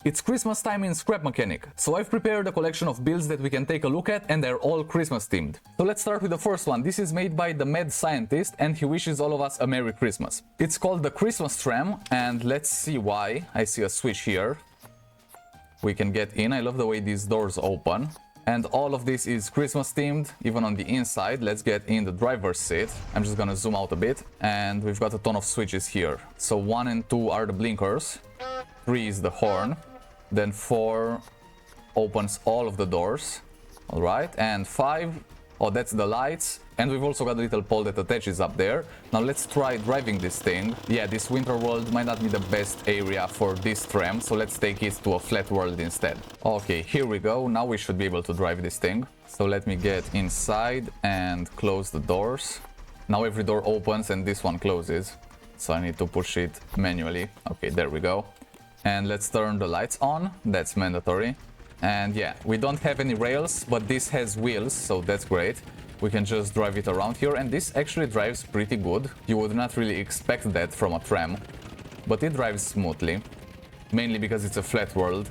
It's Christmas time in Scrap Mechanic, so I've prepared a collection of builds that we can take a look at, and they're all Christmas themed. So let's start with the first one. This is made by the Mad Scientist and he wishes all of us a Merry Christmas. It's called the Xmas Tram, and let's see why. I see a switch here. We can get in. I love the way these doors open. And all of this is Christmas themed, even on the inside. Let's get in the driver's seat. I'm just gonna zoom out a bit. And we've got a ton of switches here. So 1 and 2 are the blinkers. 3 is the horn. Then 4 opens all of the doors. Alright, and 5, oh, that's the lights. And we've also got a little pole that attaches up there. Now let's try driving this thing. Yeah, this winter world might not be the best area for this tram, so let's take it to a flat world instead. Okay, here we go. Now we should be able to drive this thing. So let me get inside and close the doors. Now every door opens and this one closes. So I need to push it manually. Okay, there we go. And let's turn the lights on. That's mandatory. And yeah, we don't have any rails, but this has wheels, so that's great. We can just drive it around here, and this actually drives pretty good. You would not really expect that from a tram, but it drives smoothly. Mainly because it's a flat world.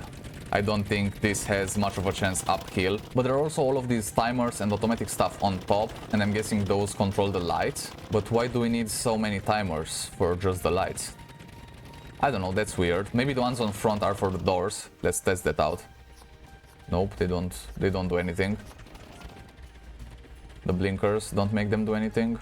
I don't think this has much of a chance uphill, but there are also all of these timers and automatic stuff on top, and I'm guessing those control the lights. But why do we need so many timers for just the lights? I don't know, that's weird. Maybe the ones on front are for the doors. Let's test that out. Nope, they don't do anything. The blinkers don't make them do anything.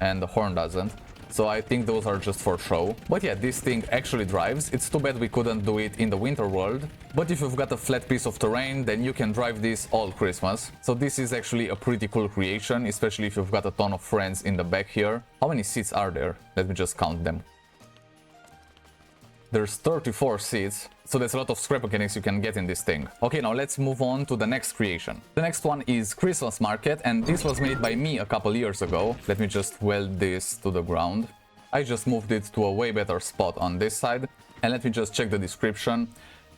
And the horn doesn't. So I think those are just for show. But yeah, this thing actually drives. It's too bad we couldn't do it in the winter world. But if you've got a flat piece of terrain, then you can drive this all Christmas. So this is actually a pretty cool creation, especially if you've got a ton of friends in the back here. How many seats are there? Let me just count them. There's 34 seats, so that's a lot of scrap mechanics you can get in this thing. Okay, now let's move on to the next creation. The next one is Christmas Market, and this was made by me a couple years ago. Let me just weld this to the ground. I just moved it to a way better spot on this side. And let me just check the description.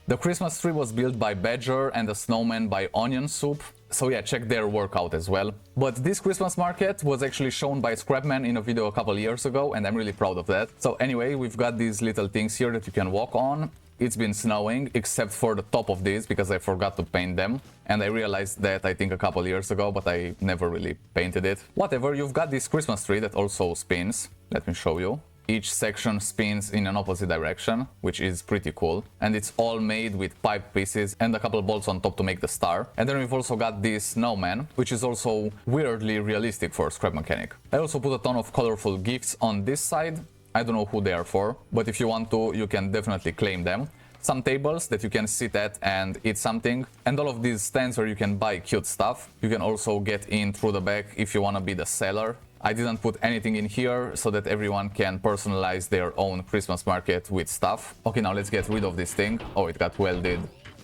The Christmas tree was built by Badger and the snowman by Onion Soup. So yeah, check their work out as well. But this Christmas market was actually shown by Scrapman in a video a couple years ago, and I'm really proud of that. So anyway, we've got these little things here that you can walk on. It's been snowing, except for the top of these, because I forgot to paint them. And I realized that, I think, a couple years ago, but I never really painted it. Whatever, you've got this Christmas tree that also spins. Let me show you. Each section spins in an opposite direction, which is pretty cool. And it's all made with pipe pieces and a couple bolts on top to make the star. And then we've also got this snowman, which is also weirdly realistic for Scrap Mechanic. I also put a ton of colorful gifts on this side. I don't know who they are for, but if you want to, you can definitely claim them. Some tables that you can sit at and eat something, and all of these stands where you can buy cute stuff. You can also get in through the back if you want to be the seller. I didn't put anything in here so that everyone can personalize their own Christmas market with stuff. Okay, now let's get rid of this thing. Oh, it got welded.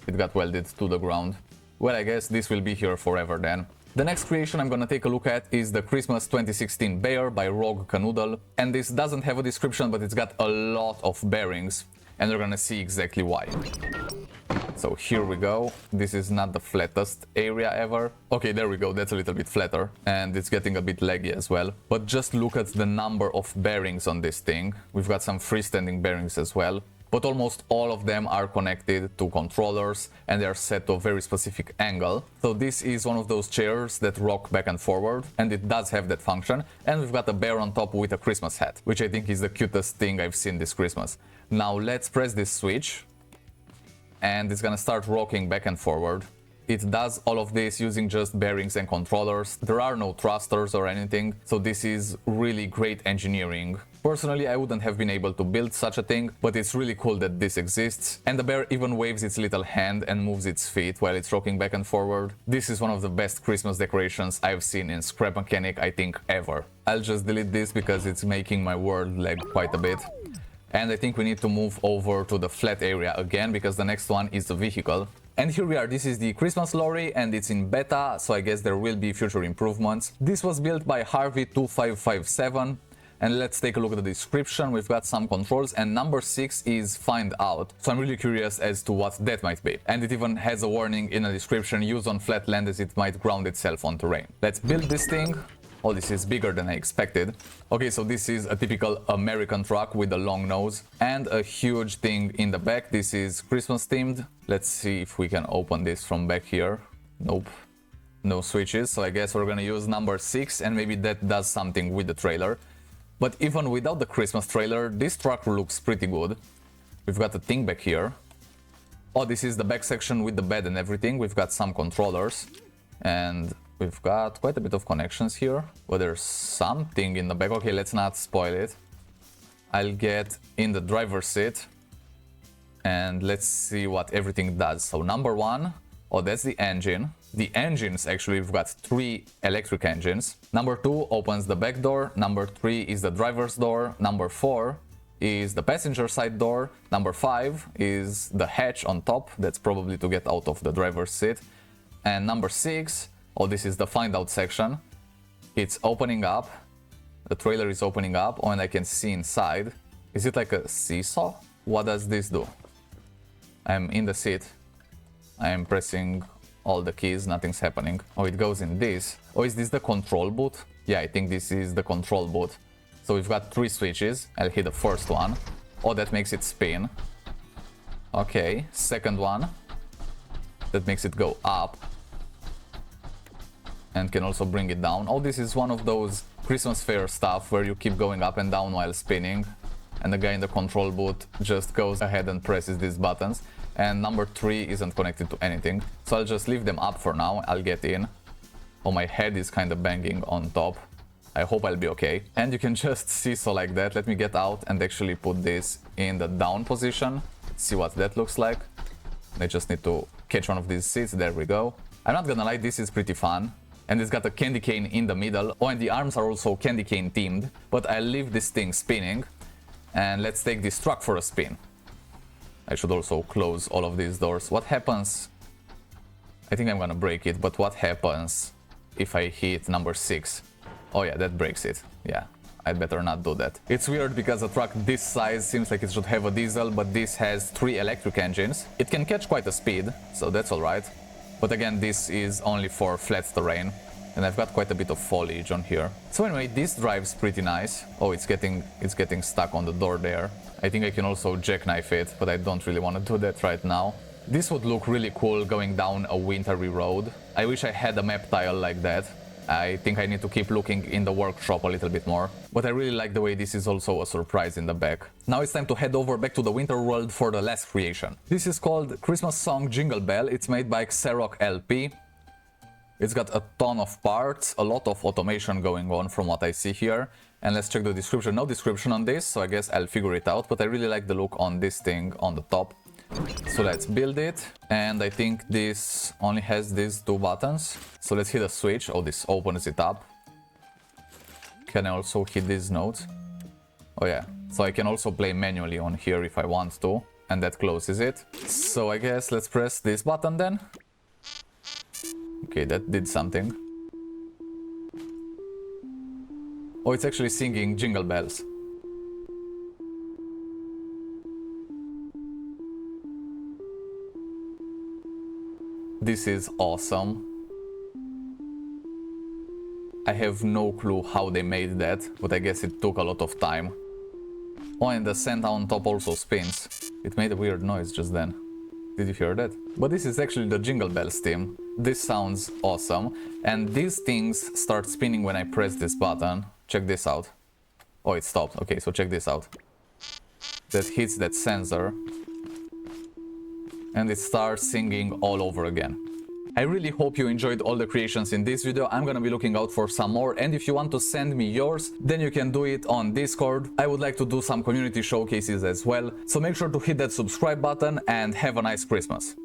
It got welded to the ground. Well, I guess this will be here forever then. The next creation I'm gonna take a look at is the Christmas 2016 Bear by RogueCanoodle. And this doesn't have a description, but it's got a lot of bearings. And you're gonna see exactly why. So here we go. This is not the flattest area ever. Okay, there we go. That's a little bit flatter. And it's getting a bit laggy as well. But just look at the number of bearings on this thing. We've got some freestanding bearings as well. But almost all of them are connected to controllers and they are set to a very specific angle. So this is one of those chairs that rock back and forward, and it does have that function. And we've got a bear on top with a Christmas hat, which I think is the cutest thing I've seen this Christmas. Now let's press this switch and it's gonna start rocking back and forward. It does all of this using just bearings and controllers. There are no thrusters or anything, so this is really great engineering. Personally, I wouldn't have been able to build such a thing, but it's really cool that this exists. And the bear even waves its little hand and moves its feet while it's rocking back and forward. This is one of the best Christmas decorations I've seen in Scrap Mechanic, I think, ever. I'll just delete this because it's making my world lag quite a bit. And I think we need to move over to the flat area again, because the next one is the vehicle. And here we are, this is the Xmas Lorry and it's in beta, so I guess there will be future improvements. This was built by Harvey2557. And let's take a look at the description. We've got some controls and number 6 is find out. So I'm really curious as to what that might be. And it even has a warning in the description, use on flat land as it might ground itself on terrain. Let's build this thing. Oh, this is bigger than I expected. Okay, so this is a typical American truck with a long nose and a huge thing in the back. This is Christmas themed. Let's see if we can open this from back here. Nope. No switches, so I guess we're gonna use number 6 and maybe that does something with the trailer. But even without the Christmas trailer, this truck looks pretty good. We've got a thing back here. Oh, this is the back section with the bed and everything. We've got some controllers and we've got quite a bit of connections here. But there's something in the back. Okay, let's not spoil it. I'll get in the driver's seat and let's see what everything does. So number 1, oh, that's the engine. The engines, actually, we've got 3 electric engines. Number 2 opens the back door. Number 3 is the driver's door. Number 4 is the passenger side door. Number 5 is the hatch on top. That's probably to get out of the driver's seat. And number 6, oh, this is the find out section. It's opening up. The trailer is opening up. Oh, and I can see inside. Is it like a seesaw? What does this do? I'm in the seat. I'm pressing all the keys, nothing's happening. Oh, it goes in this. Oh, is this the control boot? Yeah, I think this is the control boot. So we've got 3 switches. I'll hit the first one. Oh, that makes it spin. Okay, second one. That makes it go up. And can also bring it down. Oh, this is one of those Christmas fair stuff where you keep going up and down while spinning. And the guy in the control booth just goes ahead and presses these buttons. And number 3 isn't connected to anything. So I'll just leave them up for now. I'll get in. Oh, my head is kind of banging on top. I hope I'll be okay. And you can just see so like that. Let me get out and actually put this in the down position. See what that looks like. I just need to catch one of these seats. There we go. I'm not gonna lie, this is pretty fun. And it's got a candy cane in the middle. Oh, and the arms are also candy cane themed. But I'll leave this thing spinning. And let's take this truck for a spin. I should also close all of these doors. What happens? I think I'm gonna break it, but what happens if I hit number 6? Oh yeah, that breaks it. Yeah, I'd better not do that. It's weird because a truck this size seems like it should have a diesel, but this has 3 electric engines. It can catch quite a speed, so that's alright. But again, this is only for flat terrain. And I've got quite a bit of foliage on here. So anyway, this drives pretty nice. Oh, it's getting stuck on the door there. I think I can also jackknife it, but I don't really want to do that right now. This would look really cool going down a wintry road. I wish I had a map tile like that. I think I need to keep looking in the workshop a little bit more. But I really like the way this is also a surprise in the back. Now it's time to head over back to the winter world for the last creation. This is called Christmas Song Jingle Bell. It's made by XarocLP. It's got a ton of parts, a lot of automation going on from what I see here. And let's check the description. No description on this, so I guess I'll figure it out. But I really like the look on this thing on the top. So let's build it. And I think this only has these 2 buttons. So let's hit a switch. Oh, this opens it up. Can I also hit these notes? Oh yeah. So I can also play manually on here if I want to. And that closes it. So I guess let's press this button then. Okay, that did something. Oh, it's actually singing Jingle Bells. This is awesome. I have no clue how they made that, but I guess it took a lot of time. Oh, and the Santa on top also spins. It made a weird noise just then. Did you hear that? But this is actually the Jingle Bells theme. This sounds awesome. And these things start spinning when I press this button. Check this out. Oh, it stopped. Okay, so check this out. That hits that sensor. And it starts singing all over again. I really hope you enjoyed all the creations in this video. I'm gonna be looking out for some more, and if you want to send me yours, then you can do it on Discord. I would like to do some community showcases as well, so make sure to hit that subscribe button and have a nice Christmas.